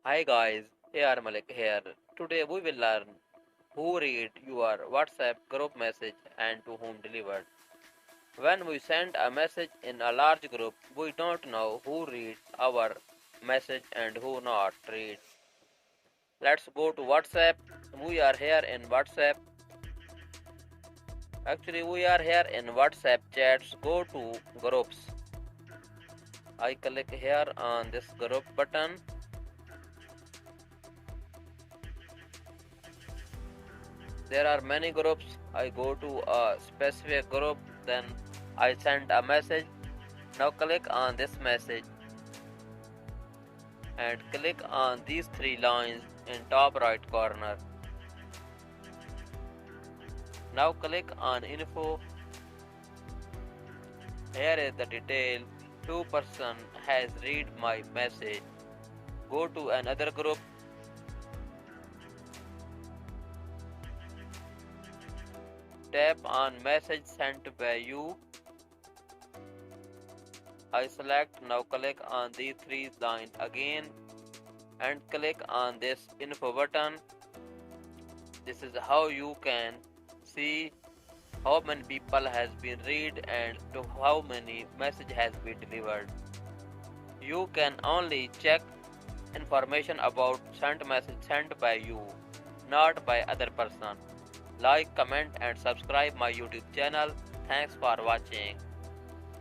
Hi guys, here Malik here. Today we will learn who read your WhatsApp group message and to whom delivered. When we send a message in a large group, we don't know who reads our message and who not read. Let's go to WhatsApp. We are here in WhatsApp. Actually, we are here in WhatsApp chats. Go to groups. I click here on this group button. There are many groups. I go to a specific group, then I send a message. Now click on this message and click on these three lines in top right corner. Now click on info. Here is the detail. Two-person has read my message. Go to another group. Tap on message sent by you. I select. Now click on these three lines again and click on this info button. This is how you can see how many people has been read and to how many message has been delivered. You can only check information about sent message sent by you, not by other person. Like, comment and subscribe my YouTube channel. Thanks for watching.